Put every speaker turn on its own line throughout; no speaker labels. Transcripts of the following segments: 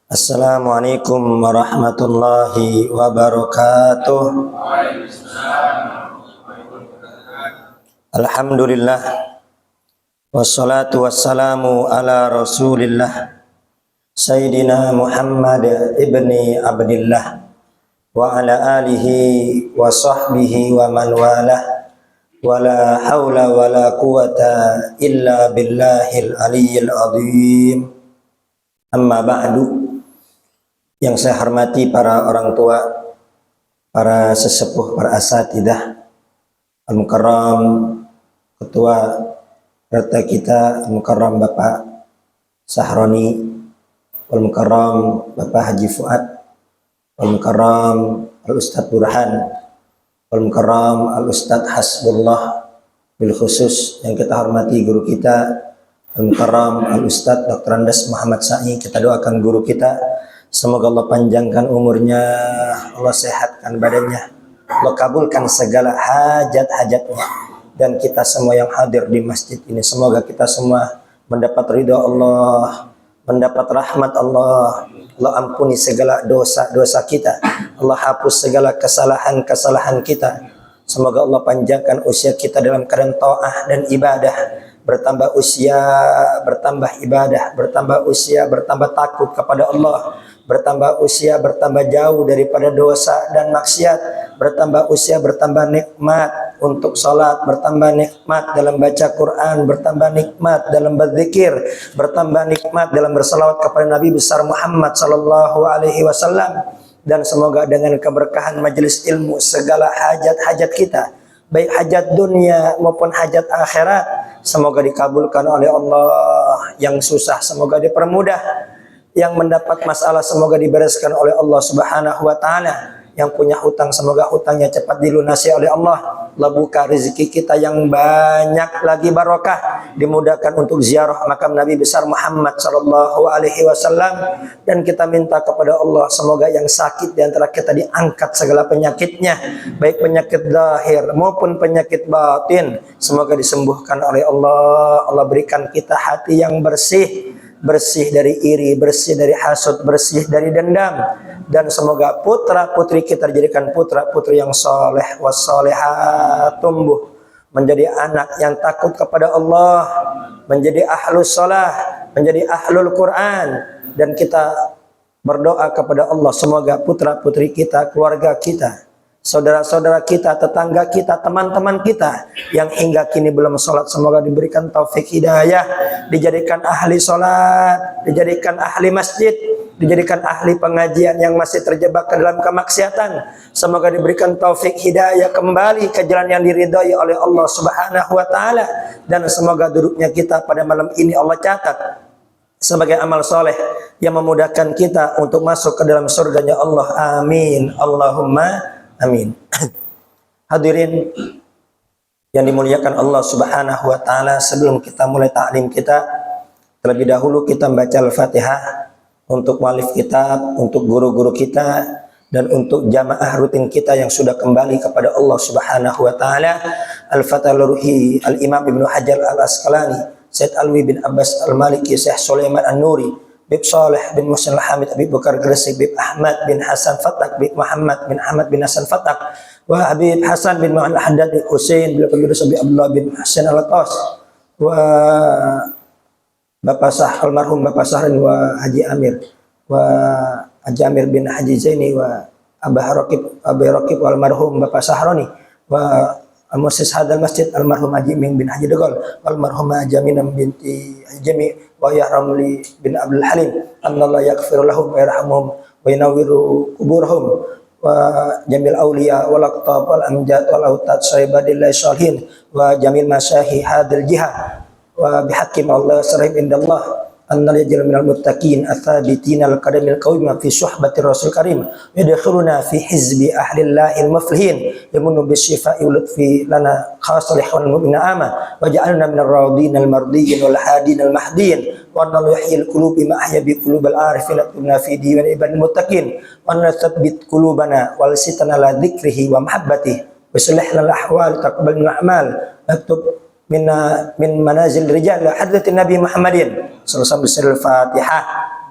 Assalamualaikum warahmatullahi wabarakatuh. Alhamdulillah wassalatu wassalamu ala rasulillah Sayyidina Muhammad ibni Abdillah wa ala alihi wa sahbihi wa man walah wa la hawla wa la quwata illa billahil aliyyil azim. Amma ba'du. Yang saya hormati para orang tua, para sesepuh, para asatidah, Al-Mukarram Ketua RT kita, Al-Mukarram Bapak Sahroni, Al-Mukarram Bapak Haji Fuad, Al-Mukarram Al-Ustadz Burhan, Al-Mukarram Al-Ustadz Hasbullah, bil khusus yang kita hormati guru kita Al-Mukarram Al-Ustadz Dr. Andes Muhammad Sa'i. Kita doakan guru kita, semoga Allah panjangkan umurnya, Allah sehatkan badannya, Allah kabulkan segala hajat-hajatnya. Dan kita semua yang hadir di masjid ini, semoga kita semua mendapat ridha Allah, mendapat rahmat Allah. Allah ampuni segala dosa-dosa kita, Allah hapus segala kesalahan-kesalahan kita. Semoga Allah panjangkan usia kita dalam keadaan ta'ah dan ibadah. Bertambah usia, bertambah ibadah, bertambah usia, bertambah takut kepada Allah, bertambah usia, bertambah jauh daripada dosa dan maksiat, bertambah usia, bertambah nikmat untuk salat, bertambah nikmat dalam baca Quran, bertambah nikmat dalam berzikir, bertambah nikmat dalam bersalawat kepada Nabi besar Muhammad sallallahu alaihi wasallam. Dan semoga dengan keberkahan majelis ilmu segala hajat-hajat kita, baik hajat dunia maupun hajat akhirat, semoga dikabulkan oleh Allah. Yang susah semoga dipermudah, yang mendapat masalah semoga dibereskan oleh Allah Subhanahu wa taala. Yang punya hutang semoga hutangnya cepat dilunasi oleh Allah. Allah buka rezeki kita yang banyak lagi barokah, dimudahkan untuk ziarah makam Nabi besar Muhammad sallallahu alaihi wasallam. Dan kita minta kepada Allah semoga yang sakit di antara kita diangkat segala penyakitnya, baik penyakit zahir maupun penyakit batin, semoga disembuhkan oleh Allah. Allah berikan kita hati yang bersih, bersih dari iri, bersih dari hasud, bersih dari dendam. Dan semoga putra putri kita dijadikan putra putri yang soleh wassolehat, tumbuh menjadi anak yang takut kepada Allah, menjadi ahlus sholah, menjadi ahlul Quran. Dan kita berdoa kepada Allah semoga putra putri kita, keluarga kita, saudara-saudara kita, tetangga kita, teman-teman kita yang hingga kini belum sholat, semoga diberikan taufik hidayah, dijadikan ahli sholat, dijadikan ahli masjid, dijadikan ahli pengajian. Yang masih terjebak ke dalam kemaksiatan, semoga diberikan taufik hidayah kembali ke jalan yang diridhai oleh Allah Subhanahu wa taala. Dan semoga duduknya kita pada malam ini Allah catat sebagai amal soleh yang memudahkan kita untuk masuk ke dalam surganya Allah. Amin, Allahumma amin. Hadirin yang dimuliakan Allah Subhanahu wa taala, sebelum kita mulai taklim kita, terlebih dahulu kita membaca Al-Fatihah untuk mualif kitab, untuk guru-guru kita, dan untuk jamaah rutin kita yang sudah kembali kepada Allah Subhanahu wa taala. Al-Fatihah Ruhi Al-Imam Ibnu Hajar Al-Asqalani, Syed Alwi bin Abbas Al-Maliki, Syekh Sulaiman An-Nuri, Bib Saleh bin Muhsin Al-Hamid, Habib Bakar Gresik, Bib Ahmad bin Hasan Fatak, Bib Muhammad bin Ahmad bin Hasan Fatak, wa Habib Hasan bin Muhammad Al-Haddad bin Husain, beliau Habib Abdullah bin Hasan Al-Atas, wa Bapak Sah almarhum Bapak Sahrin wa Haji Amir, wa Haji Amir bin Haji Zaini, wa Abah Raqib almarhum Bapak Sahroni, wa Muassis hadal masjid almarhum Haji Ming bin Haji Degol, almarhumah Jaminah binti Haji Jami, wa ya Ramli bin Abdul Halim, annallahu yaghfir lahum wa yarhamuhum wa yunawwiru kuburahum, wa jamil awliya wal aqtab wal amjad wal autad saibadillahi shalihin, wa jamil masyahi hadal jihad, wa bihakim Allah sarahim indallah annal yajil minal muttaqin athabitin al-qadamil qawima fi suhbati rasul karim yadkhuluna fi hizbi ahlillahil muflihin yamunu bisyifa'i lutfi lana khasalih wal mu'mina ama wa ja'alna minar radin al mardiyin wal hadin al mahdiyin wa annal yuhyil qulubi ma ahya bi qulubil arifin atuna fi diwan ibadil muttaqin wa nathabbit qulubana wal sitana la dzikrihi wa mahabbatihi wa sulih lana al ahwal taqabbal min a'mal aktub min manazil rijal hadratin Nabi Muhammadin sallallahu alaihi wasallam. Al-Fatihah.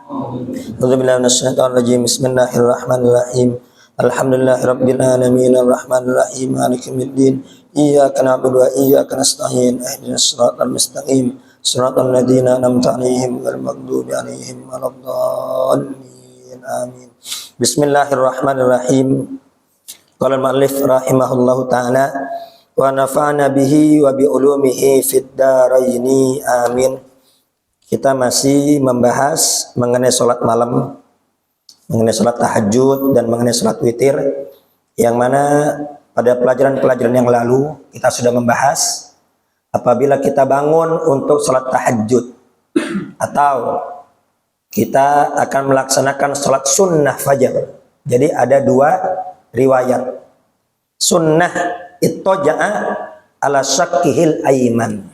A'udzubillahi minasyaitonir rajim. Bismillahirrahmanirrahim. Alhamdulillahirabbil alamin arrahmanir rahim maliki yaumiddin. Iyyaka na'budu wa iyyaka nasta'in. Ihdinas siratal mustaqim. Siratal ladzina an'amta 'alaihim ghairil maghdubi 'alaihim waladdallin. Amin. Bismillahirrahmanirrahim. Qala al-mu'allif rahimahullahu ta'ala wa nafa'ana bihi wa bi ulumihi fid dharaini. Amin. Kita masih membahas mengenai sholat malam, mengenai sholat tahajud dan mengenai sholat witir, yang mana pada pelajaran-pelajaran yang lalu kita sudah membahas apabila kita bangun untuk sholat tahajud atau kita akan melaksanakan sholat sunnah fajar. Jadi ada dua riwayat. Sunnah ittaja'a ala syakkihil aiman.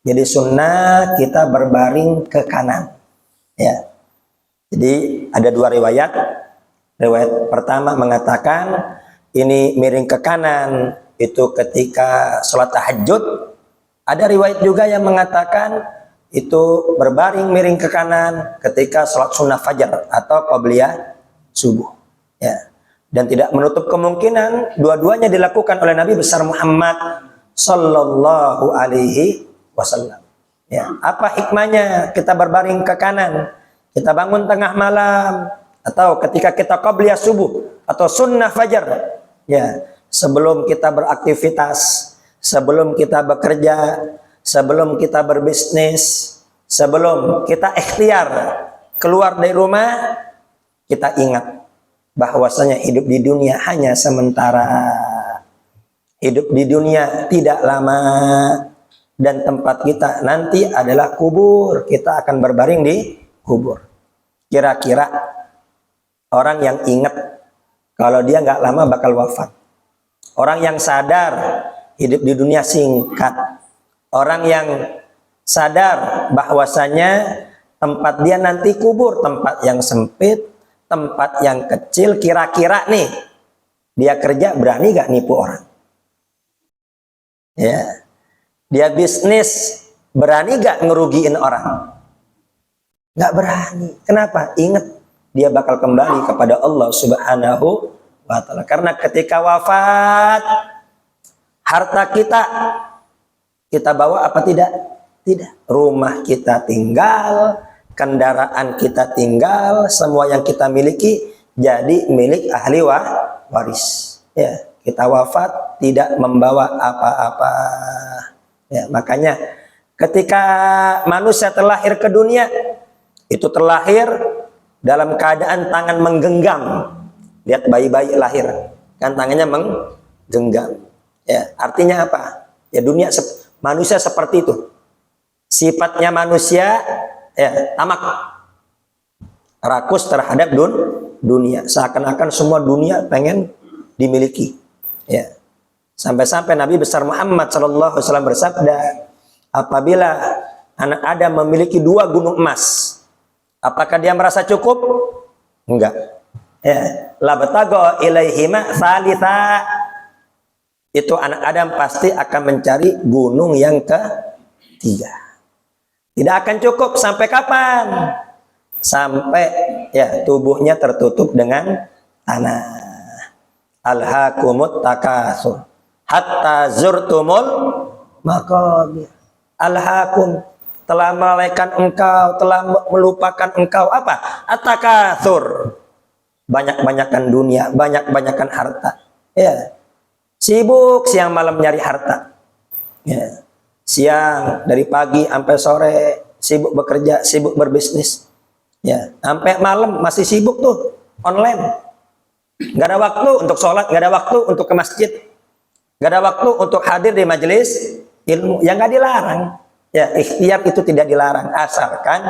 Jadi sunnah kita berbaring ke kanan. Ya. Jadi ada dua riwayat. Riwayat pertama mengatakan ini miring ke kanan itu ketika sholat tahajud. Ada riwayat juga yang mengatakan itu berbaring miring ke kanan ketika sholat sunnah fajar atau qabliyah subuh. Ya. Dan tidak menutup kemungkinan dua-duanya dilakukan oleh Nabi besar Muhammad sallallahu alaihi wasallam. Ya, apa hikmahnya kita berbaring ke kanan? Kita bangun tengah malam atau ketika kita qabliyah subuh atau sunnah fajar. Ya, sebelum kita beraktivitas, sebelum kita bekerja, sebelum kita berbisnis, sebelum kita ikhtiar keluar dari rumah, kita ingat bahwasanya hidup di dunia hanya sementara. Hidup di dunia tidak lama. Dan tempat kita nanti adalah kubur. Kita akan berbaring di kubur. Kira-kira orang yang ingat kalau dia nggak lama bakal wafat. Orang yang sadar hidup di dunia singkat. Orang yang sadar bahwasanya tempat dia nanti kubur, tempat yang sempit, tempat yang kecil. Kira-kira nih dia kerja berani gak nipu orang? Ya. Dia bisnis berani gak ngerugiin orang? Gak berani. Kenapa? Ingat dia bakal kembali kepada Allah Subhanahu wa ta'ala. Karena ketika wafat, harta kita bawa apa tidak? Tidak. Rumah kita tinggal, kendaraan kita tinggal, semua yang kita miliki jadi milik ahli waris. Ya, kita wafat tidak membawa apa-apa. Ya, makanya ketika manusia terlahir ke dunia, itu terlahir dalam keadaan tangan menggenggam. Lihat bayi-bayi lahir, kan tangannya menggenggam. Ya, artinya apa? Ya, manusia seperti itu. Sifatnya manusia ya tamak, rakus terhadap dunia. Seakan-akan semua dunia pengen dimiliki. Ya. Sampai-sampai Nabi besar Muhammad sallallahu alaihi wasallam bersabda, apabila anak Adam memiliki 2 gunung emas, apakah dia merasa cukup? Enggak. Ya, la batago ilaihima thalitha. Itu anak Adam pasti akan mencari gunung yang ketiga. Tidak akan cukup sampai kapan? Sampai ya tubuhnya tertutup dengan tanah. Alhaakumut takatsur hatta zurtumul maqabir. Alhaakum, telah melalaikan engkau, telah melupakan engkau apa? At-takatsur. Banyak-banyakan dunia, banyak-banyakan harta. Ya. Sibuk siang malam nyari harta. Ya. Siang dari pagi sampai sore sibuk bekerja, sibuk berbisnis. Ya, sampai malam masih sibuk tuh online. Gak ada waktu untuk sholat, gak ada waktu untuk ke masjid, gak ada waktu untuk hadir di majelis ilmu. Yang gak dilarang, ya ikhtiar itu tidak dilarang, asalkan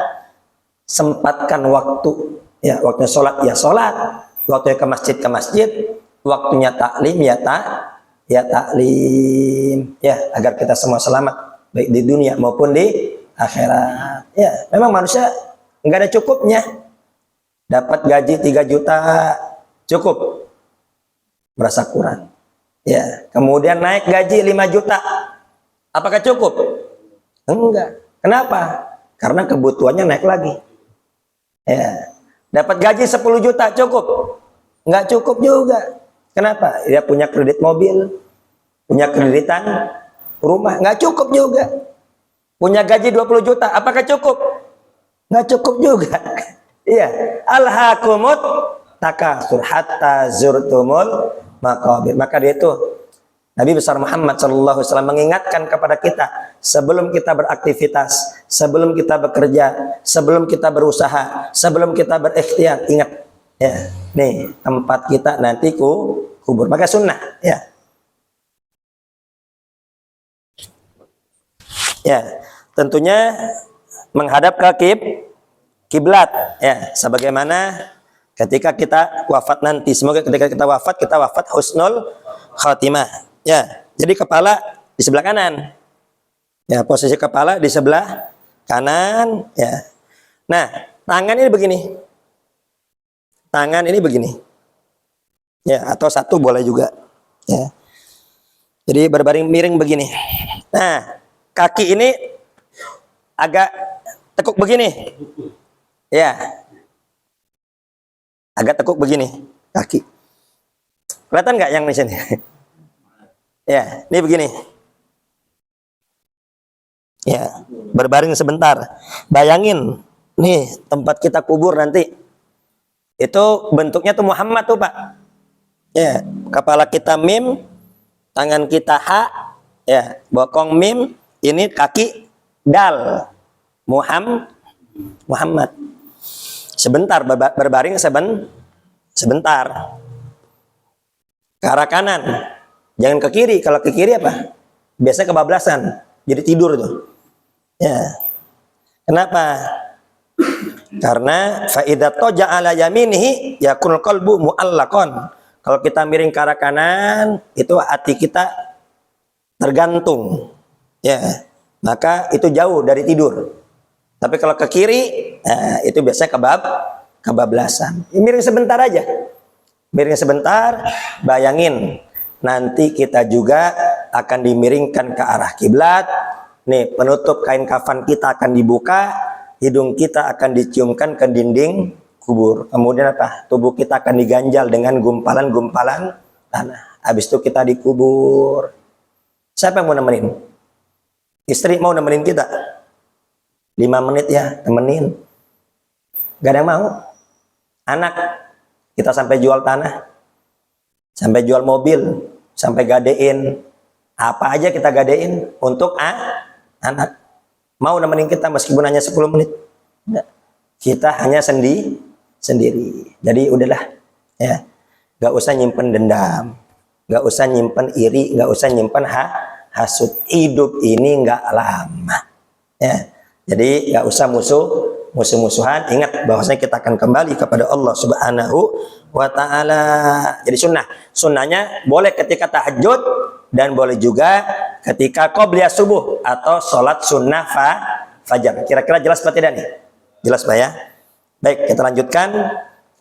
sempatkan waktu. Ya, waktunya sholat ya sholat, waktunya ke masjid, waktunya taklim ya taklim, ya agar kita semua selamat baik di dunia maupun di akhirat. Ya, memang manusia nggak ada cukupnya. Dapat gaji 3 juta cukup, merasa kurang. Ya, kemudian naik gaji 5 juta, apakah cukup? Enggak. Kenapa? Karena kebutuhannya naik lagi. Ya. Dapat gaji 10 juta cukup? Nggak cukup juga. Kenapa? Dia punya kredit mobil, punya kreditan rumah, nggak cukup juga. Punya gaji 20 juta, apakah cukup? Nggak cukup juga. Iya. Alhaakumut takatsur hatta zurtumul maqabir. Maka dia itu Nabi besar Muhammad SAW mengingatkan kepada kita sebelum kita beraktivitas, sebelum kita bekerja, sebelum kita berusaha, sebelum kita berikhtiar, ingat ya, nih tempat kita nanti kubur. Maka sunnah ya. Ya, tentunya menghadap ke kiblat ya, sebagaimana ketika kita wafat nanti. Semoga ketika kita wafat husnul khatimah. Ya, jadi kepala di sebelah kanan. Ya, posisi kepala di sebelah kanan. Ya. Nah, tangan ini begini. Tangan ini begini. Ya, atau satu boleh juga. Ya. Jadi berbaring miring begini. Nah, kaki ini agak tekuk begini. Ya. Agak tekuk begini kaki. Kelihatan nggak yang di sini? Ya, ini begini. Ya, berbaring sebentar. Bayangin, nih tempat kita kubur nanti. Itu bentuknya tuh Muhammad tuh, Pak. Ya, kepala kita mim, tangan kita ha, ya, bokong mim, ini kaki dal. Muhammad. Sebentar berbaring sebentar. Ke arah kanan. Jangan ke kiri. Kalau ke kiri apa? Biasanya kebablasan. Jadi tidur tuh. Ya. Kenapa? Karena fa idza taja'a ala yaminihi yakul qalbu mu'allaqan. Kalau kita miring ke arah kanan, itu hati kita tergantung. Ya. Maka itu jauh dari tidur. Tapi kalau ke kiri, nah, itu biasanya kebablasan. Ya, miring sebentar aja. Miring sebentar, bayangin nanti kita juga akan dimiringkan ke arah kiblat. Nih, penutup kain kafan kita akan dibuka, hidung kita akan diciumkan ke dinding kubur. Kemudian apa? Tubuh kita akan diganjal dengan gumpalan-gumpalan tanah. Habis itu kita dikubur. Siapa yang mau nemenin? Istri mau nemenin kita? 5 menit ya, temenin. Gak ada yang mau. Anak, kita sampai jual tanah, sampai jual mobil, sampai gadein. Apa aja kita gadein untuk anak. Mau nemenin kita meskipun hanya 10 menit. Enggak. Kita hanya sendiri. Jadi udahlah. Ya. Gak usah nyimpen dendam. Gak usah nyimpen iri. Gak usah nyimpen hasud. Hidup ini gak lama. Ya. Jadi gak usah musuh-musuhan. Ingat bahwasanya kita akan kembali kepada Allah Subhanahu wa ta'ala. Jadi sunnahnya boleh ketika tahajud dan boleh juga ketika qobliyah subuh atau sholat sunnah fajar. Kira-kira jelas Pak tidak nih? Jelas Pak ya? Baik, kita lanjutkan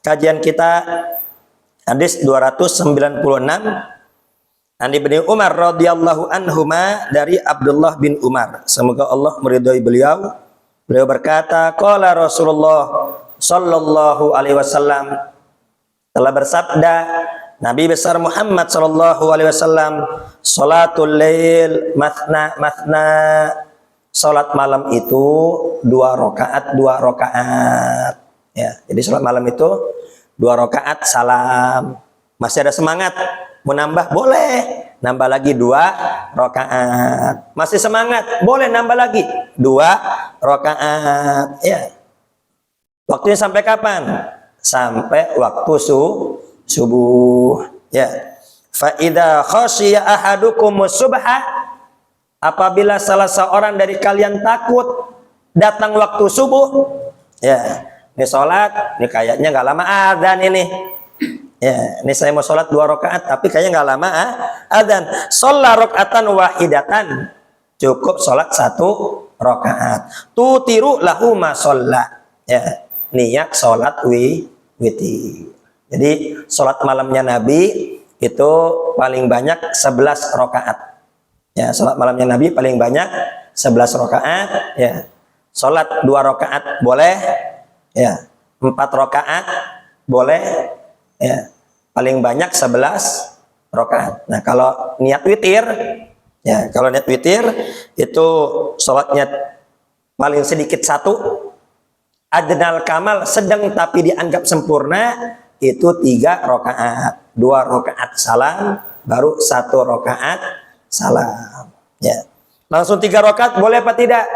kajian kita. Hadis 296 an Ibnu Umar radhiyallahu anhuma, dari Abdullah bin Umar, semoga Allah meridhai beliau. Beliau berkata, qala Rasulullah sallallahu alaihi wasallam, telah bersabda Nabi besar Muhammad sallallahu alaihi wasallam, salatul lail mathna mathna. Salat malam itu 2 rakaat. Ya, jadi salat malam itu 2 rakaat salam. Masih ada semangat mau nambah, boleh nambah lagi 2 rakaat. Masih semangat, boleh nambah lagi 2 rakaat. Ya. Waktunya sampai kapan? Sampai waktu subuh. Ya. Fa idza khashiya ahadukum subha, apabila salah seorang dari kalian takut datang waktu subuh, ya, ini sholat, ini kayaknya nggak lama adzan ini. Ya, ini saya mau sholat 2 rakaat, tapi kayaknya nggak lama adzan. Sholat rakaatan wahidatan, cukup sholat 1 rakaat. Tutiru lahu ma sholat. Ya, niat sholat witir. Jadi sholat malamnya Nabi itu paling banyak 11 rakaat. Ya, sholat malamnya Nabi paling banyak 11 rakaat. Ya, sholat 2 rakaat boleh. Ya, 4 4 rakaat boleh, ya. Paling banyak 11 rakaat. Nah, kalau niat witir, ya, kalau niat witir itu sholatnya paling sedikit 1, adnal kamal sedang tapi dianggap sempurna itu 3 rakaat, 2 rakaat salam, baru 1 rakaat salam. Ya, langsung 3 rakaat boleh apa tidak?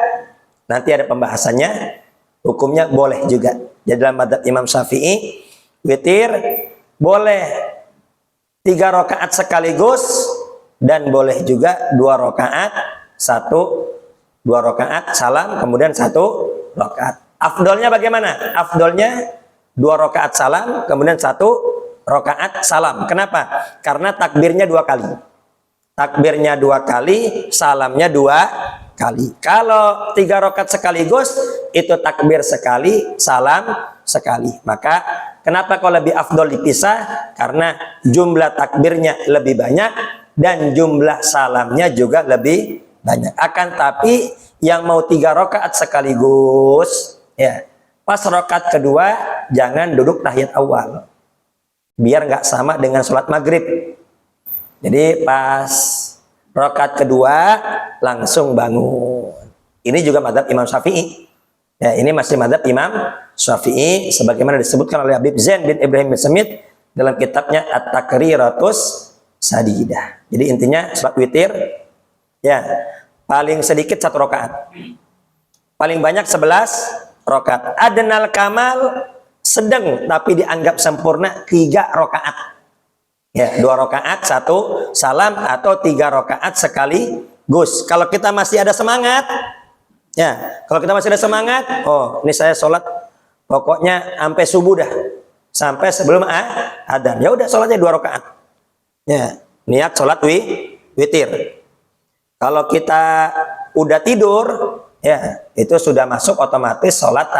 Nanti ada pembahasannya. Hukumnya boleh juga. Jadi dalam mazhab Imam Syafi'i, witir boleh 3 rakaat sekaligus dan boleh juga 2 rakaat, 2 rakaat salam, kemudian 1 rakaat. Afdolnya bagaimana? Afdolnya 2 rakaat salam, kemudian 1 rakaat salam. Kenapa? Karena takbirnya 2 kali. Takbirnya 2 kali, salamnya 2 kali. Kalau 3 rakaat sekaligus, itu takbir sekali, salam sekali. Maka kenapa kalau lebih afdol dipisah? Karena jumlah takbirnya lebih banyak dan jumlah salamnya juga lebih banyak. Akan tapi yang mau 3 rakaat sekaligus, ya, pas rakaat kedua jangan duduk tahiyat awal, biar nggak sama dengan sholat maghrib. Jadi pas rakaat kedua langsung bangun. Ini juga mazhab Imam Syafi'i. Ya, ini masih mazhab Imam Syafi'i sebagaimana disebutkan oleh Habib Zain bin Ibrahim bin Semit dalam kitabnya At-Takriratus Sadidah. Jadi intinya salat witir, ya, paling sedikit 1 rakaat, paling banyak 11 rakaat. Adnal kamal sedang tapi dianggap sempurna 3 rakaat. Ya, 2 rakaat, 1 salam, atau 3 rakaat sekaligus. Kalau kita masih ada semangat, ya, kalau kita masih ada semangat, oh ini saya sholat pokoknya sampai subuh dah, sampai sebelum adzan, ya udah sholatnya 2 rakaat. Ya, niat sholat witir. Kalau kita udah tidur, ya, itu sudah masuk otomatis sholat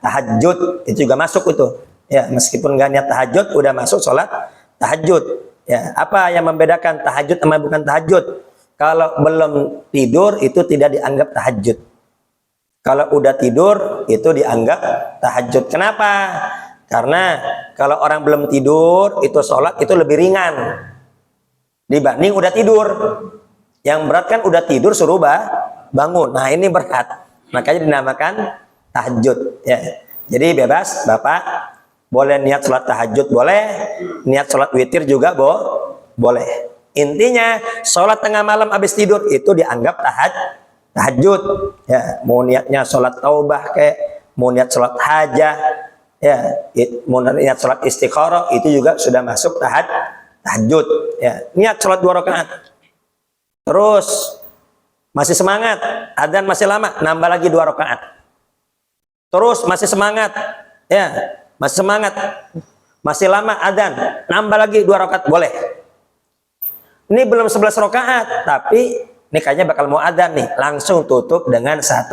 tahajud. Itu juga masuk itu. Ya, meskipun nggak niat tahajud, udah masuk sholat tahajud. Ya, apa yang membedakan tahajud sama bukan tahajud? Kalau belum tidur itu tidak dianggap tahajud. Kalau udah tidur itu dianggap tahajud. Kenapa? Karena kalau orang belum tidur itu sholat itu lebih ringan dibanding udah tidur. Yang berat kan udah tidur suruh bangun. Nah, ini berat. Makanya dinamakan tahajud. Ya. Jadi bebas, Bapak. Boleh niat sholat tahajud boleh, niat sholat witir juga boleh. Intinya sholat tengah malam habis tidur itu dianggap tahajud. Ya, mau niatnya sholat taubah kayak, mau niat sholat hajah, ya, mau niat sholat istikharah itu juga sudah masuk tahajud. Ya, niat sholat 2 rakaat. Terus masih semangat, adzan masih lama, nambah lagi 2 rakaat. Terus masih semangat, ya. Masih semangat, masih lama adzan, nambah lagi 2 rakaat boleh. Ini belum 11 rakaat, tapi ini kayaknya bakal mau adzan nih, langsung tutup dengan 1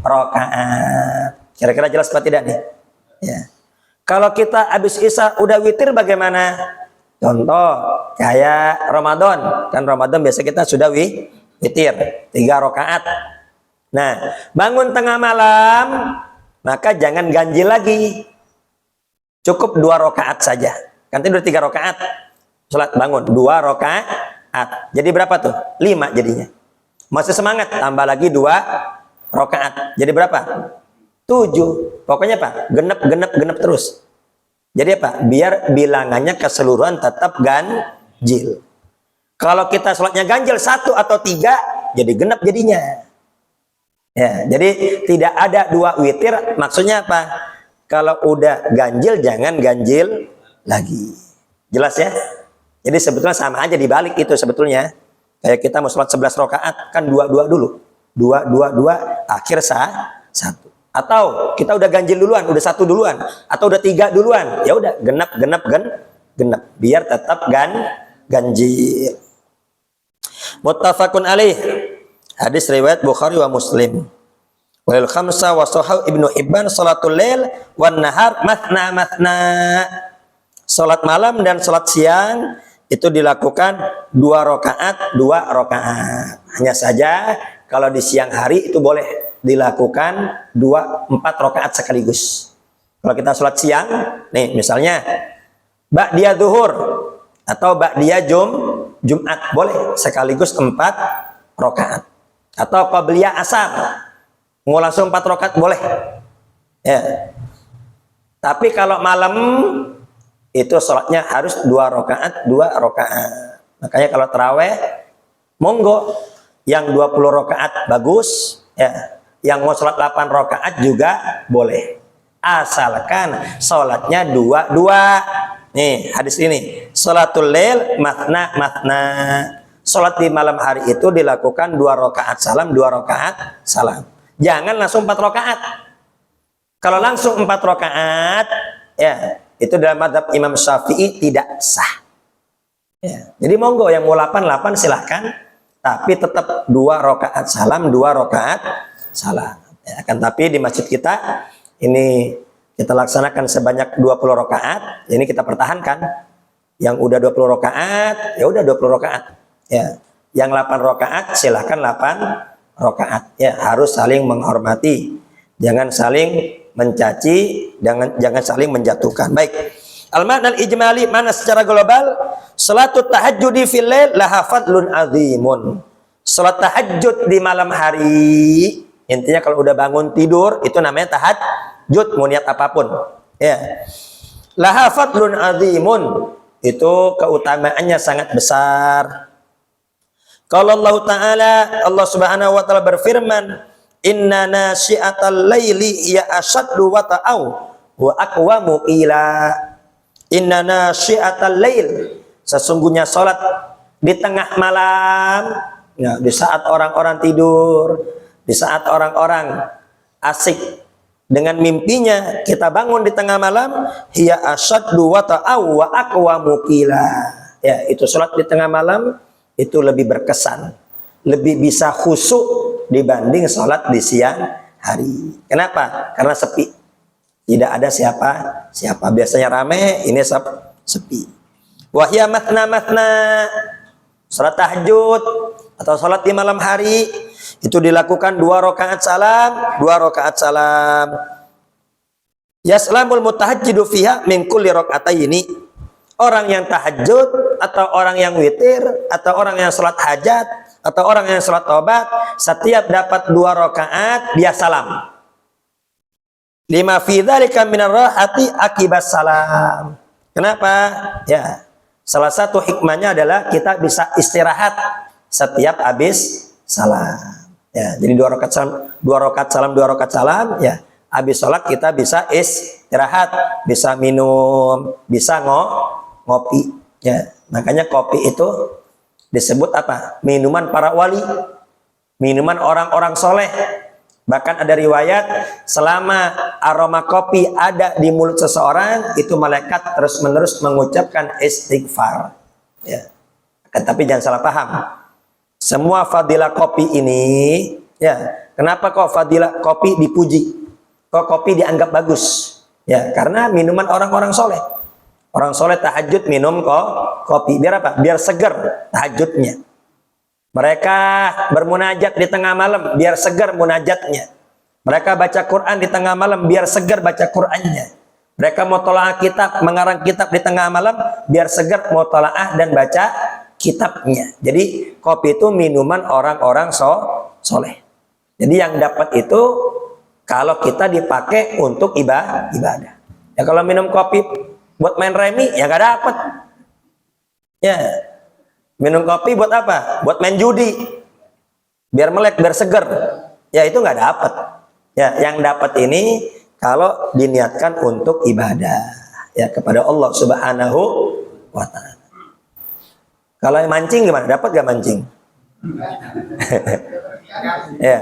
rakaat. Kira-kira jelas apa tidak nih? Ya. Kalau kita habis isya udah witir bagaimana? Contoh kayak Ramadan, kan Ramadan biasa kita sudah witir 3 rakaat. Nah, bangun tengah malam, maka jangan ganjil lagi. Cukup 2 rakaat saja. Kan tadi udah 3 rakaat. Salat bangun 2 rakaat. Jadi berapa tuh? 5 jadinya. Masih semangat, tambah lagi 2 rakaat. Jadi berapa? 7. Pokoknya apa? Genep terus. Jadi apa? Biar bilangannya keseluruhan tetap ganjil. Kalau kita sholatnya ganjil 1 atau 3, jadi genep jadinya. Ya, jadi tidak ada 2 witir. Maksudnya apa? Kalau udah ganjil jangan ganjil lagi. Jelas ya? Jadi sebetulnya sama aja dibalik itu sebetulnya. Kayak kita mau sholat 11 rakaat kan 2 dulu. 2 akhir 1. Atau kita udah ganjil duluan, udah 1 duluan, atau udah 3 duluan. Ya udah genap. Biar tetap ganjil. Muttafaqun alaih. Hadis riwayat Bukhari wa Muslim. Wal khamsa wa sahih Ibnu Hibban salatul lail wan nahar mathna. Salat malam dan salat siang itu dilakukan 2 rakaat. Hanya saja kalau di siang hari itu boleh dilakukan 4 rakaat sekaligus. Kalau kita sholat siang, nih misalnya ba'diyah zuhur atau ba'diyah Jumat, boleh sekaligus 4 rakaat. Atau qabliyah asar, mau langsung 4 rakaat boleh. Ya. Tapi kalau malam itu sholatnya harus 2 rakaat, 2 rakaat. Makanya kalau taraweh, monggo yang 20 rakaat bagus, ya. Yang mau sholat 8 rakaat juga boleh. Asalkan sholatnya 2-2. Nih hadis ini, sholatul lail matna matna. Sholat di malam hari itu dilakukan 2 rakaat salam, 2 rakaat salam. Jangan langsung 4 rakaat. Kalau langsung 4 rakaat, ya itu dalam mazhab Imam Syafi'i tidak sah. Ya, jadi monggo yang mau 8 silahkan, tapi tetap 2 rakaat salam, 2 rakaat salam. Ya, kan tapi di masjid kita ini kita laksanakan sebanyak 20 rakaat. Ini kita pertahankan. Yang udah 20 rakaat, ya udah 20 rakaat. Ya, yang 8 rakaat silahkan 8 rakaat. Ya, harus saling menghormati, jangan saling mencaci, jangan saling menjatuhkan. Baik. Al-makna al-ijmali, mana secara global, salatut tahajjudi fil lail laha fadlun azimun. Salat tahajud di malam hari, intinya kalau udah bangun tidur itu namanya tahajud, mau niat apapun. Ya. Laha fadlun azimun, itu keutamaannya sangat besar. Kalau Allah Ta'ala, Allah Subhanahu wa Ta'ala berfirman, inna nasyi'atal laili ya asyaddu wa ta'aw wa aqwamu ila. Inna nasyi'atal lail, sesungguhnya salat di tengah malam, ya, di saat orang-orang tidur, di saat orang-orang asik dengan mimpinya, kita bangun di tengah malam, hiya asyaddu wa ta'aw wa aqwamu ila. Ya, itu salat di tengah malam itu lebih berkesan, lebih bisa khusyuk dibanding sholat di siang hari. Kenapa? Karena sepi, tidak ada siapa. Biasanya rame, ini sepi. Wahya matna matna, sholat tahajud atau sholat di malam hari itu dilakukan 2 rakaat salam, 2 rakaat salam. Yaslamul mutahajjidu fiha min kulli raka'ataini. Orang yang tahajud atau orang yang witir atau orang yang sholat hajat atau orang yang sholat taubat, setiap dapat 2 rakaat dia salam. Lima fi dzalika minar rahati akibas salam. Kenapa? Ya, salah satu hikmahnya adalah kita bisa istirahat setiap habis salam. Ya, jadi 2 rakaat salam, 2 rakaat salam, 2 rakaat salam, ya. Habis sholat kita bisa istirahat, bisa minum, bisa ngopi. Ya, makanya kopi itu disebut apa? Minuman para wali, minuman orang-orang soleh. Bahkan ada riwayat selama aroma kopi ada di mulut seseorang, itu malaikat terus-menerus mengucapkan istighfar. Ya. Tapi jangan salah paham. Semua fadilah kopi ini, ya, kenapa kok fadilah kopi dipuji? Kok kopi dianggap bagus? Ya, karena minuman orang-orang soleh. Orang soleh tahajud minum kopi. Biar apa? Biar segar tahajudnya. Mereka bermunajat di tengah malam, biar segar munajatnya. Mereka baca Quran di tengah malam, biar segar baca Qurannya. Mereka mutolaah kitab, mengarang kitab di tengah malam, biar segar mutolaah dan baca kitabnya. Jadi kopi itu minuman orang-orang soleh. Jadi yang dapat itu kalau kita dipakai untuk ibadah. Ya kalau minum kopi buat main remi, ya gak dapat. Ya, minum kopi buat apa? Buat main judi, biar melek, biar seger. Ya itu nggak dapat. Ya, yang dapat ini kalau diniatkan untuk ibadah, ya kepada Allah Subhanahu wa Ta'ala. Kalau mancing gimana? Dapat gak mancing? Ya,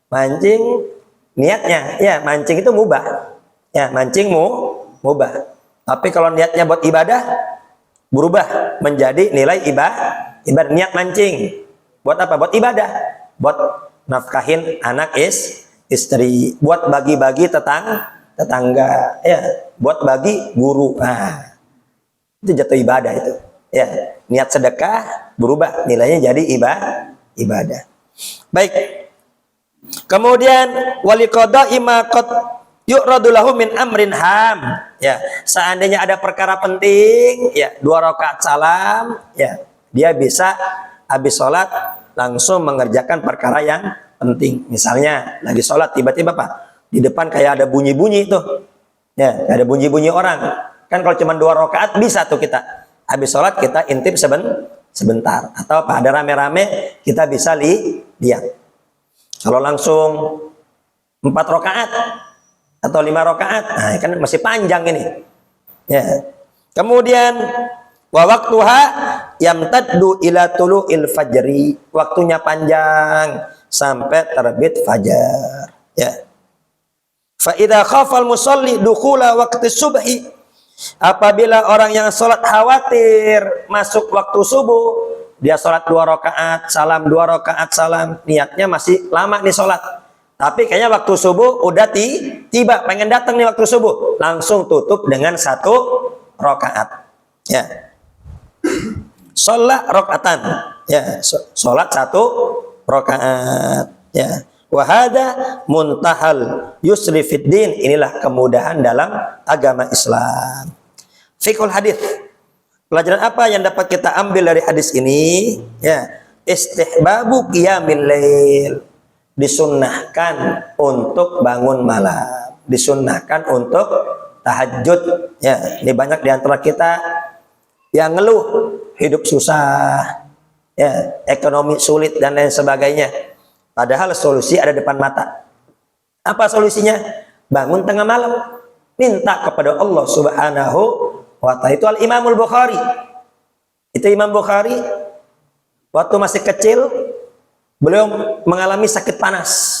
mancing niatnya, ya mancing itu mubah. Ya, mancing mubah. Tapi kalau niatnya buat ibadah, berubah menjadi nilai ibadah. Niat mancing buat apa? Buat ibadah, buat nafkahin anak istri, buat bagi-bagi tetangga, ya, buat bagi guru. Nah, itu jatuh ibadah itu. Ya, niat sedekah berubah nilainya jadi ibadah. Baik. Kemudian wali qada'i ma qad yu'radu lahu min amrin ham. Ya, seandainya ada perkara penting, ya 2 rakaat salam, ya dia bisa habis sholat langsung mengerjakan perkara yang penting. Misalnya lagi sholat tiba-tiba Pak, di depan kayak ada bunyi-bunyi itu, ya ada bunyi-bunyi orang. Kan kalau cuma 2 rakaat bisa tuh kita habis sholat kita intip sebentar. Atau apa ada rame-rame kita bisa lihat. Kalau langsung 4 rakaat atau 5 rakaat, nah kan masih panjang ini. Ya. Kemudian wa waqtuha yamtaddu ila tulu'il fajri, waktunya panjang sampai terbit fajar. Ya. Fa idza khafal musalli dukhula waqti subhi, apabila orang yang sholat khawatir masuk waktu subuh, dia sholat 2 rakaat salam, 2 rakaat salam, niatnya masih lama nih sholat. Tapi kayaknya waktu subuh udah tiba, pengen datang nih waktu subuh, langsung tutup dengan 1 rakaat. Ya, sholat rakaatan. Ya, sholat 1 rakaat. Ya, wahada muntahal yusri fiddin, inilah kemudahan dalam agama Islam. Fiqhul hadis. Pelajaran apa yang dapat kita ambil dari hadis ini? Ya, istihbabu qiyamil lail, disunnahkan untuk bangun malam, disunnahkan untuk tahajud. Ya, ini banyak di antara kita yang ngeluh hidup susah, ya, ekonomi sulit dan lain sebagainya. Padahal solusi ada depan mata. Apa solusinya? Bangun tengah malam, minta kepada Allah Subhanahu wa ta'ala. Itu Al-Imamul Bukhari. Itu Imam Bukhari waktu masih kecil beliau mengalami sakit panas.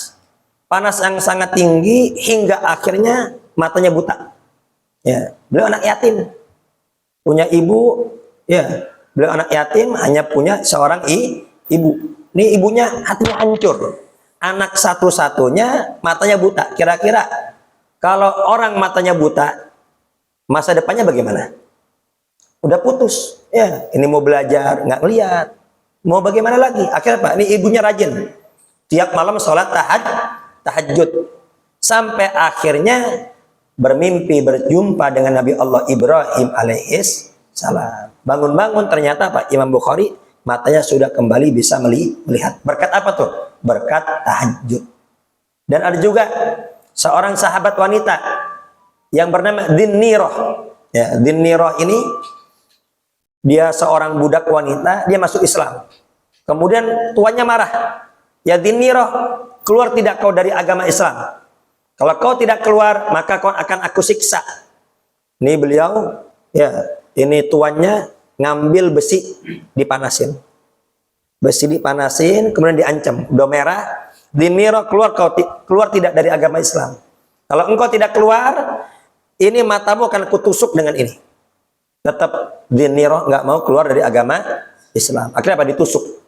Panas yang sangat tinggi hingga akhirnya matanya buta. Ya, beliau anak yatim. Punya ibu, ya, beliau anak yatim hanya punya seorang ibu. Ini ibunya hatinya hancur. Anak satu-satunya matanya buta. Kira-kira kalau orang matanya buta, masa depannya bagaimana? Udah putus. Ya, ini mau belajar nggak ngeliat. Mau bagaimana lagi? Akhirnya Pak, ini ibunya rajin. Tiap malam sholat tahajud. Sampai akhirnya bermimpi berjumpa dengan Nabi Allah Ibrahim alaihis salam. Bangun-bangun ternyata Pak Imam Bukhari matanya sudah kembali bisa melihat. Berkat apa tuh? Berkat tahajud. Dan ada juga seorang sahabat wanita yang bernama Dinniroh. Ya, Dinniroh ini dia seorang budak wanita, dia masuk Islam. Kemudian tuannya marah. Ya Dinniroh, keluar tidak kau dari agama Islam? Kalau kau tidak keluar, maka kau akan aku siksa. Ini beliau, ya, ini tuannya ngambil besi, dipanasin. Besi dipanasin, kemudian diancam. Udah merah, Dinniroh keluar, kau keluar tidak dari agama Islam. Kalau engkau tidak keluar, ini matamu akan kutusuk dengan ini. Tetap Dinniroh nggak mau keluar dari agama Islam. Akhirnya apa? Ditusuk.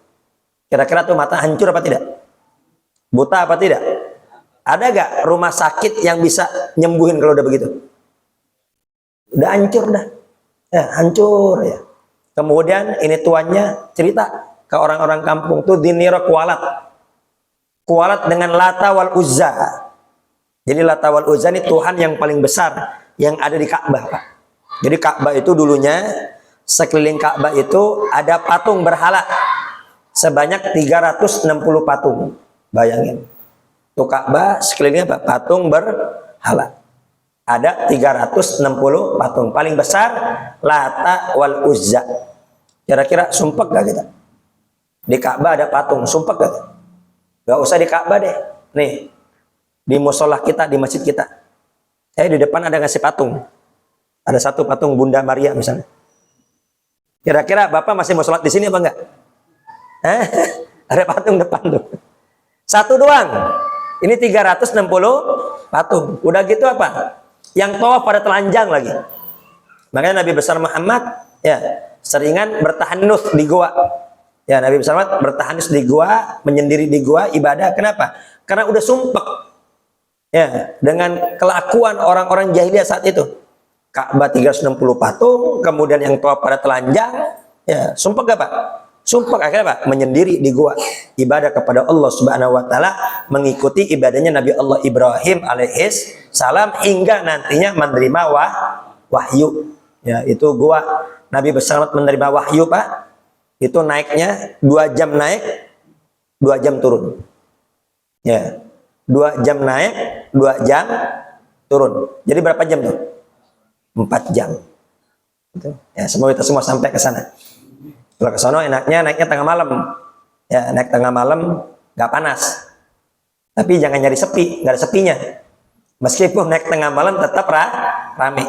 Kira-kira tuh mata hancur apa tidak? Buta apa tidak? Ada gak rumah sakit yang bisa nyembuhin kalau udah begitu? Udah hancur dah. Ya, hancur ya. Kemudian ini tuannya cerita ke orang-orang kampung tuh Dinniroh kualat. Kualat dengan Lata wal Uzza. Jadi Lata wal Uzza ini Tuhan yang paling besar yang ada di Ka'bah, Pak. Jadi Ka'bah itu dulunya, sekeliling Ka'bah itu ada patung berhala sebanyak 360 patung. Bayangin. Tuh Ka'bah sekelilingnya apa? Patung berhala. Ada 360 patung. Paling besar Lata wal Uzza. Kira-kira sumpek gak kita? Di Ka'bah ada patung, sumpek gak? Gak usah di Ka'bah deh. Nih, di musola kita, di masjid kita. Di depan ada ngasih patung. Ada satu patung Bunda Maria misalnya. Kira-kira Bapak masih mau sholat di sini apa enggak? Ada patung depan tuh. Satu doang. Ini 360 patung. Udah gitu apa? Yang tawaf pada telanjang lagi. Makanya Nabi besar Muhammad ya seringan bertahanus di gua. Ya, Nabi besar Muhammad bertahanus di gua, menyendiri di gua ibadah. Kenapa? Karena udah sumpek. Ya, dengan kelakuan orang-orang jahiliyah saat itu. Ka'bah 360 patung, kemudian yang tawaf pada telanjang, ya, sumpah gak Pak? Sumpah akhirnya apa? Menyendiri di gua, ibadah kepada Allah Subhanahu wa taala, mengikuti ibadahnya Nabi Allah Ibrahim alaihis salam hingga nantinya menerima wahyu. Ya, itu gua Nabi berselamat menerima wahyu, Pak. Itu naiknya 2 jam naik, 2 jam turun. Ya. 2 jam naik, 2 jam turun. Jadi berapa jam tuh? 4 jam. Gitu. Ya, semoga kita semua sampai ke sana. Kalau ke sana enaknya naiknya tengah malam. Ya, naik tengah malam nggak panas. Tapi jangan nyari sepi, nggak ada sepinya. Meskipun naik tengah malam tetap rame.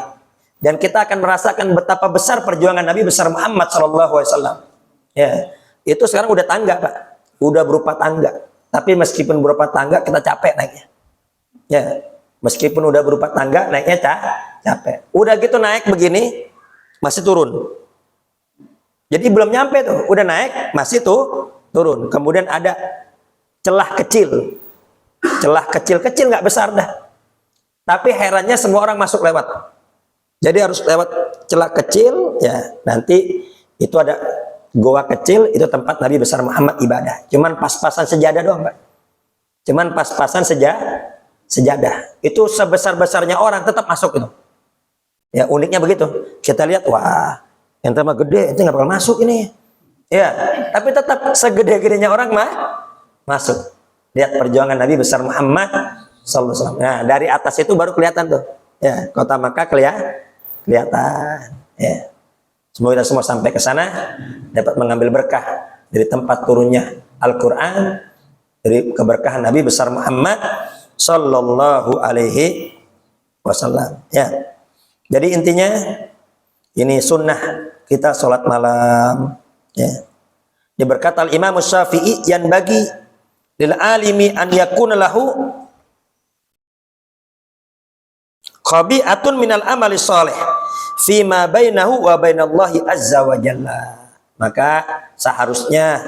Dan kita akan merasakan betapa besar perjuangan Nabi besar Muhammad SAW. Ya, itu sekarang udah tangga, Pak. Udah berupa tangga. Tapi meskipun berupa tangga kita capek naiknya. Ya, meskipun udah berupa tangga naiknya capek. Udah gitu naik begini masih turun. Jadi belum nyampe tuh, udah naik masih tuh turun. Kemudian ada celah kecil nggak besar dah. Tapi herannya semua orang masuk lewat. Jadi harus lewat celah kecil, ya nanti itu ada goa kecil, itu tempat Nabi besar Muhammad ibadah. Cuman pas-pasan sejadah doang, Pak. Cuman pas-pasan sejadah. Itu sebesar-besarnya orang tetap masuk itu. Ya uniknya begitu. Kita lihat, wah, yang terlalu gede itu nggak bakal masuk ini. Ya, tapi tetap segede-gedenya orang masuk. Lihat perjuangan Nabi besar Muhammad sallallahu alaihi wasallam. Nah, dari atas itu baru kelihatan tuh. Ya, kota Makkah kelihatan. Ya. Semoga kita semua sampai ke sana dapat mengambil berkah dari tempat turunnya Al-Qur'an, dari keberkahan Nabi besar Muhammad sallallahu alaihi wasallam. Ya. Jadi intinya ini sunnah kita sholat malam. Ya. Dia berkata Imam Syafi'i yang bagi lil alimi an yakuna lahu qabi'atun minal amali shalih fima bainahu wa bainallahi azza wa jalla. Maka seharusnya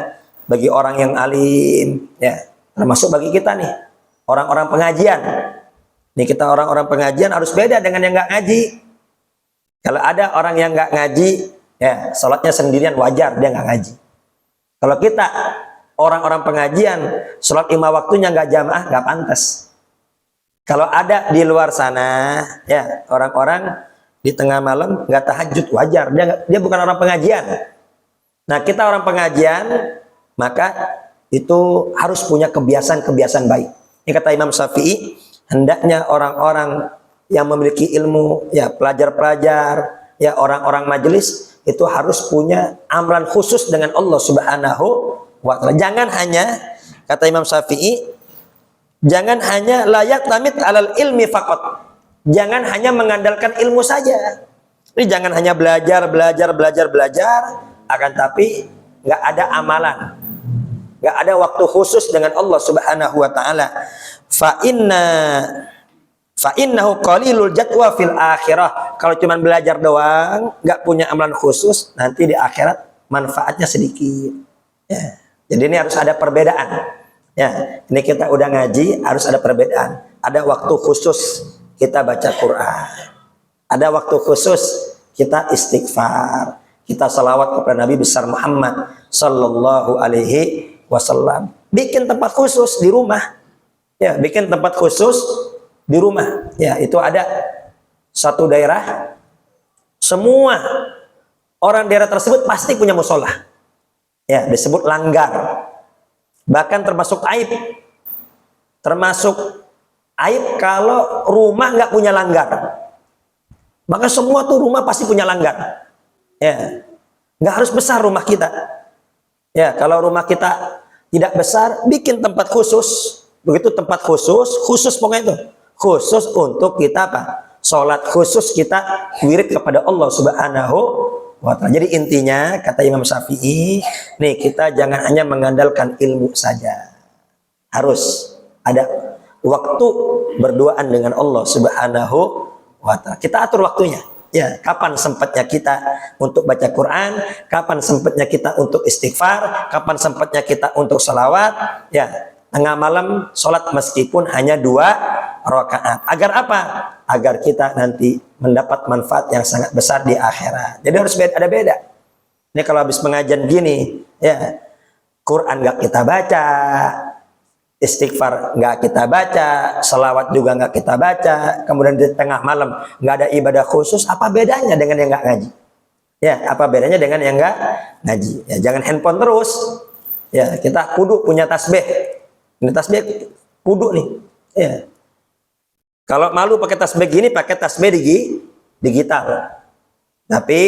bagi orang yang alim, ya, termasuk bagi kita nih, orang-orang pengajian. Nih kita orang-orang pengajian harus beda dengan yang nggak ngaji. Kalau ada orang yang nggak ngaji, ya sholatnya sendirian wajar dia nggak ngaji. Kalau kita orang-orang pengajian, sholat 5 waktunya nggak jamaah nggak pantas. Kalau ada di luar sana, ya orang-orang di tengah malam nggak tahajud wajar, dia bukan orang pengajian. Nah kita orang pengajian, maka itu harus punya kebiasaan-kebiasaan baik. Ini kata Imam Syafi'i, hendaknya orang-orang yang memiliki ilmu, ya pelajar-pelajar, ya orang-orang majelis itu harus punya amalan khusus dengan Allah Subhanahu wa taala. Jangan hanya, kata Imam Syafi'i, jangan hanya layak tamit alal ilmi faqat. Jangan hanya mengandalkan ilmu saja. Jadi jangan hanya belajar, akan tapi nggak ada amalan, nggak ada waktu khusus dengan Allah Subhanahu wa taala. Fa innahu qalilul jadwa fil akhirah. Kalau cuma belajar doang, nggak punya amalan khusus, nanti di akhirat manfaatnya sedikit. Ya. Jadi ini harus ada perbedaan. Ya, ini kita udah ngaji, harus ada perbedaan. Ada waktu khusus kita baca Quran. Ada waktu khusus kita istighfar. Kita salawat kepada Nabi besar Muhammad sallallahu alaihi wasallam. Bikin tempat khusus di rumah. Ya, bikin tempat khusus di rumah. Ya, itu ada satu daerah, semua orang daerah tersebut pasti punya musola. Ya, disebut langgar. Bahkan termasuk aib. Termasuk aib kalau rumah nggak punya langgar. Maka semua tuh rumah pasti punya langgar. Ya, nggak harus besar rumah kita. Ya, kalau rumah kita tidak besar, bikin tempat khusus. Begitu tempat khusus pokoknya itu. Khusus untuk kita apa? Sholat khusus kita wirid kepada Allah Subhanahu wa ta'ala. Jadi intinya kata Imam Syafi'i, nih kita jangan hanya mengandalkan ilmu saja. Harus ada waktu berduaan dengan Allah Subhanahu wa ta'ala. Kita atur waktunya. Ya, kapan sempatnya kita untuk baca Quran, kapan sempatnya kita untuk istighfar, kapan sempatnya kita untuk salawat, ya. Tengah malam sholat meskipun hanya 2 rakaat. Agar apa? Agar kita nanti mendapat manfaat yang sangat besar di akhirat. Jadi harus ada beda. Ini kalau habis pengajian gini, Ya, Quran nggak kita baca, istighfar nggak kita baca, selawat juga nggak kita baca, kemudian di tengah malam nggak ada ibadah khusus, apa bedanya dengan yang nggak ngaji? Ya, apa bedanya dengan yang nggak ngaji? Ya, jangan handphone terus. Ya, kita kudu punya tasbih. Ini tasbih kudu nih. Ya. Kalau malu pakai tasbih gini, pakai tasbih digital. Tapi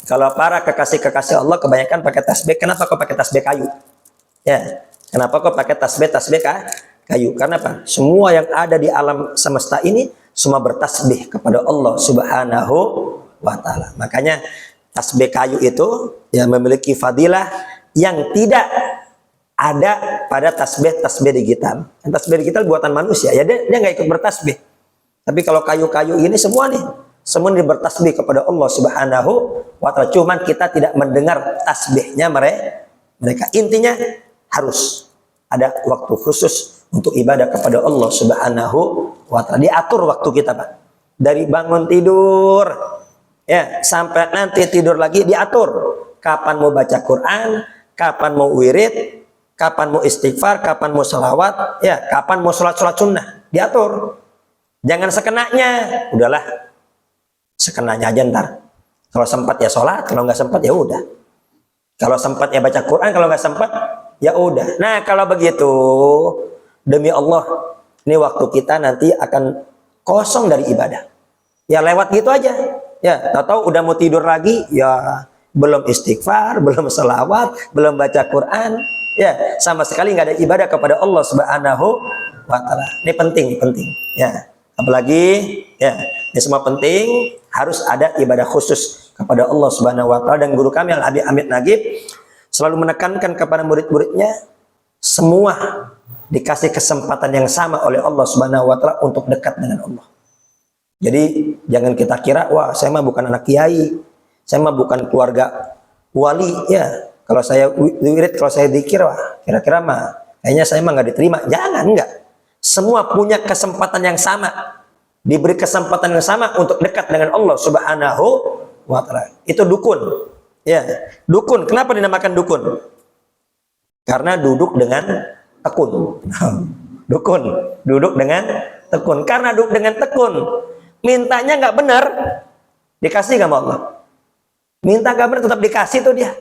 kalau para kekasih-kekasih Allah kebanyakan pakai tasbih. Kenapa kok pakai tasbih kayu? Ya, kenapa kok pakai tasbih kayu? Karena apa? Semua yang ada di alam semesta ini semua bertasbih kepada Allah Subhanahu wa Ta'ala. Makanya tasbih kayu itu yang memiliki fadilah yang tidak ada pada tasbih digital. Tasbih digital buatan manusia, ya dia nggak ikut bertasbih. Tapi kalau kayu-kayu ini semua ini bertasbih kepada Allah Subhanahu wa Ta'ala. Cuman kita tidak mendengar tasbihnya mereka. Intinya harus ada waktu khusus untuk ibadah kepada Allah Subhanahu wa Ta'ala. Diatur waktu kita, Pak. Dari bangun tidur ya sampai nanti tidur lagi diatur. Kapan mau baca Quran, kapan mau wirid, kapan mau istighfar, kapan mau selawat, ya kapan mau sholat sunnah, diatur. Jangan sekenanya, udahlah sekenanya aja ntar. Kalau sempat ya sholat, kalau nggak sempat ya udah. Kalau sempat ya baca Quran, kalau nggak sempat ya udah. Nah kalau begitu, demi Allah, ini waktu kita nanti akan kosong dari ibadah. Ya lewat gitu aja. Ya, tahu udah mau tidur lagi, ya belum istighfar, belum selawat, belum baca Quran, ya sama sekali nggak ada ibadah kepada Allah Subhanahu wa Ta'ala. Ini penting, ya. Apalagi, ya ini semua penting, harus ada ibadah khusus kepada Allah Subhanahu wa Ta'ala. Dan guru kami Al-Habib Hamid Nagib selalu menekankan kepada murid-muridnya, semua dikasih kesempatan yang sama oleh Allah Subhanahu wa Ta'ala untuk dekat dengan Allah. Jadi jangan kita kira, wah saya mah bukan anak kiai, saya mah bukan keluarga wali, ya kalau saya wirid, kalau saya dzikir, wah kira-kira mah kayaknya saya mah nggak diterima. Jangan, enggak. Semua punya kesempatan yang sama, diberi kesempatan yang sama untuk dekat dengan Allah Subhanahu wa Ta'ala. Itu dukun, ya dukun. Kenapa dinamakan dukun? Karena duduk dengan tekun. Dukun, duduk dengan tekun. Karena duduk dengan tekun, mintanya nggak benar, dikasih nggak sama Allah. Minta nggak benar, tetap dikasih tuh dia.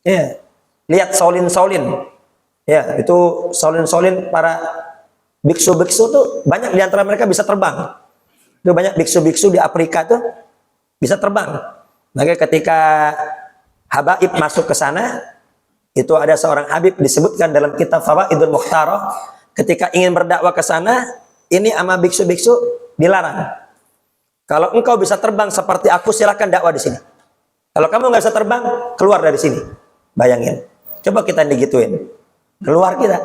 Ya, lihat Shaolin, ya itu Shaolin para biksu tuh banyak diantara mereka bisa terbang. Itu banyak biksu di Afrika tuh bisa terbang. Maka ketika habaib masuk ke sana, itu ada seorang habib disebutkan dalam kitab Fawaidul Mukhtarah, ketika ingin berdakwah ke sana, ini sama biksu dilarang. Kalau engkau bisa terbang seperti aku, silakan dakwah di sini. Kalau kamu nggak bisa terbang, keluar dari sini. Bayangin. Coba kita digituin. Keluar kita.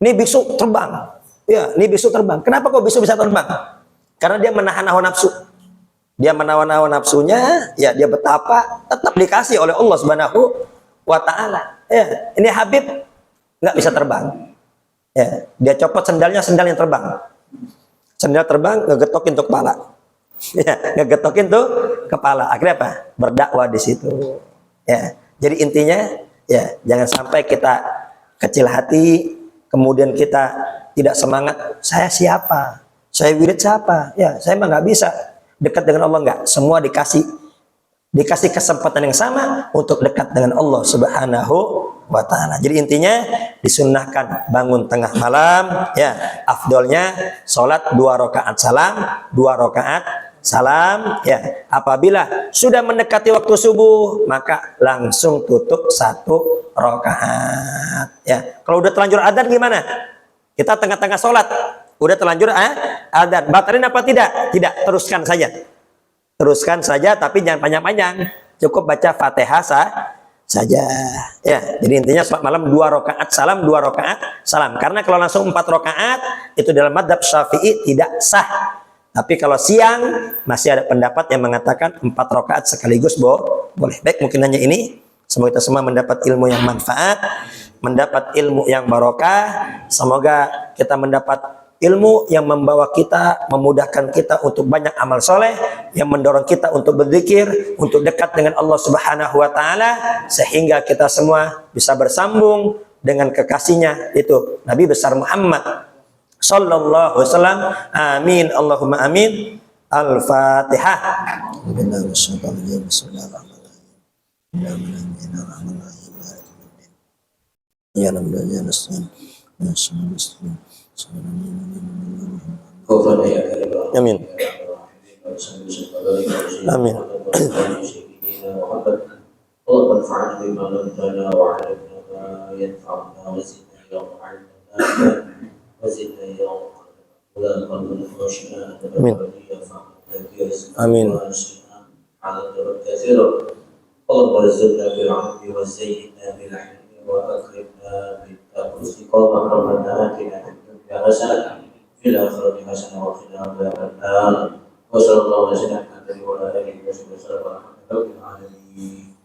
Ini biksu terbang. Ya, ini biksu terbang. Kenapa kok biksu bisa terbang? Karena dia menahan hawa nafsu. Dia menahan hawa nafsunya, ya dia betapa tetap dikasih oleh Allah Subhanahu wa Ta'ala. Ya, ini Habib nggak bisa terbang. Ya, dia copot sendal yang terbang. Sendal terbang, ngegetokin tuh kepala. Ya, ngegetokin tuh kepala. Akhirnya apa? Berdakwah di situ. Ya, jadi intinya, ya jangan sampai kita kecil hati, kemudian kita tidak semangat. Saya siapa? Saya wirid siapa? Ya, saya mah nggak bisa dekat dengan Allah, nggak. Semua dikasih kesempatan yang sama untuk dekat dengan Allah Subhanahu wa Ta'ala. Jadi intinya disunnahkan bangun tengah malam, ya afdolnya sholat 2 rakaat salam, 2 rakaat salam, ya apabila sudah mendekati waktu subuh maka langsung tutup 1 rakaat. Ya kalau udah terlanjur adzan gimana? Kita tengah-tengah sholat udah terlanjur adzan, batalin apa tidak? Tidak, teruskan saja, tapi jangan panjang-panjang, cukup baca Fatihah saja. Ya, jadi intinya sholat malam 2 rakaat salam, 2 rakaat salam. Karena kalau langsung 4 rakaat itu dalam madzhab Syafi'i tidak sah. Tapi kalau siang masih ada pendapat yang mengatakan 4 rakaat sekaligus boleh. Baik, mungkin hanya ini. Semoga kita semua mendapat ilmu yang manfaat, mendapat ilmu yang barokah. Semoga kita mendapat ilmu yang membawa kita, memudahkan kita untuk banyak amal soleh, yang mendorong kita untuk berzikir, untuk dekat dengan Allah Subhanahu wa taala, sehingga kita semua bisa bersambung dengan kekasihnya, itu Nabi besar Muhammad sallallahu alaihi wasallam. Amin Allahumma amin. Al-Fatihah. Amin. Amin.
اللهم انفعنا بما علمتنا وعلمنا ما ينفعنا وزدنا يوم علمنا وزدنا يوم ولا قلبنا خاشعا
آمين. آمين.
على الدرب كثيرا اللهم ارزقنا بالعلم وزينا بالحلم واكرمنا بالتقوى استقامه ربنا اتنا في الدنيا حسنه في الاخره حسنه وقنا عذاب النار وصلى الله وسلم على محمد وعلى اله وصحبه وسلم والحمد لله رب العالمين.